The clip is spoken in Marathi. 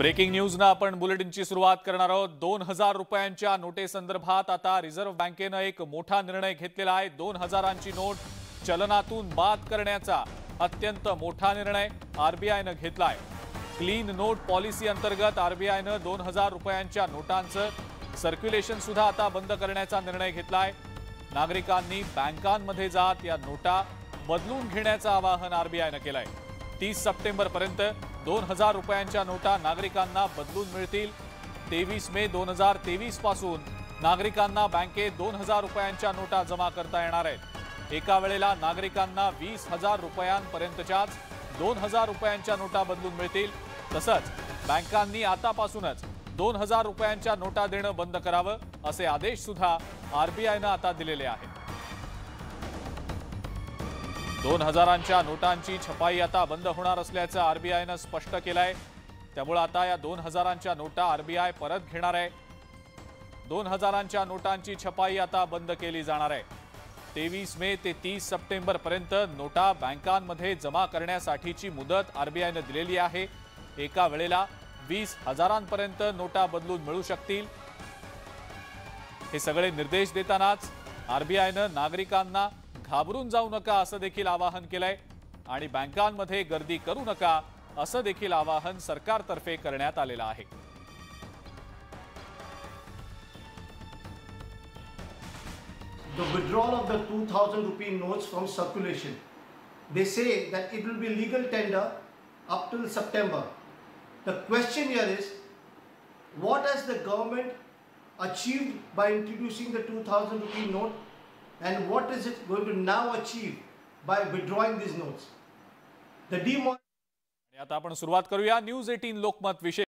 ब्रेकिंग न्यूज ना आपण बुलेटिनची सुरुवात करणार आहोत। 2000 रुपयांच्या नोटेसंदर्भात आता रिझर्व्ह बँकेने एक मोठा निर्णय घेतलेला आहे। 2000ची नोट चलनातून बाद करण्याचा अत्यंत मोठा निर्णय आरबीआयने घेतलाय। क्लीन नोट पॉलिसी अंतर्गत आरबीआयने 2000 रुपयांच्या नोटांचं सर्क्युलेशन सुद्धा आता बंद करण्याचा निर्णय घेतलाय। नागरिकांनी बँकांमध्ये जात या नोटा बदलून घेण्याचं आवाहन आरबीआयने केलंय। 30 सप्टेंबर पर्यंत 2000 रुपयांच्या नोटा नागरिकांना बदलून मिळतील। 23 मे 2023 पासून नागरिकांना बँकेत 2000 रुपयांच्या नोटा जमा करता येणार आहेत। एका वेळेला नागरिकांना 20,000 रुपयांपर्यंतच्याच 2000 रुपयांच्या नोटा बदलून मिळतील। तसंच बँकांनी आतापासूनच 2000 रुपयांच्या नोटा देणं बंद करावं असे आदेश सुद्धा आरबीआयने आता दिलेले आहेत। 2000च्या नोटांची छपाई आता बंद होणार असल्याचं आरबीआयने स्पष्ट केलंय। त्यामुळे आता या 2000च्या नोटा आरबीआय परत घेणार आहे। 2000च्या नोटांची छपाई आता बंद केली जाणार आहे। 23 मे ते 30 सप्टेंबर पर्यंत नोटा बँकांमध्ये जमा करण्यासाठीची मुदत आरबीआयने दिलेली आहे। एका वेळेला 20,000पर्यंत नोटा बदलून मिळू शकतील। हे सगळे निर्देश देतानाच आरबीआयने नागरिकांना घाबरून जाऊ नका असं देखील आवाहन केलंय आणि बँकांमध्ये गर्दी करू नका असं देखील आवाहन सरकारतर्फे करण्यात आलेलं आहे। The withdrawal of the 2000 rupee notes from circulation. They say that it will be legal tender up till September. The question here is, what has the government achieved by introducing the 2000 rupee note? And what is it going to now achieve by withdrawing these notes? The आता आपण सुरुवात करूया न्यूज 18 लोकमत विषय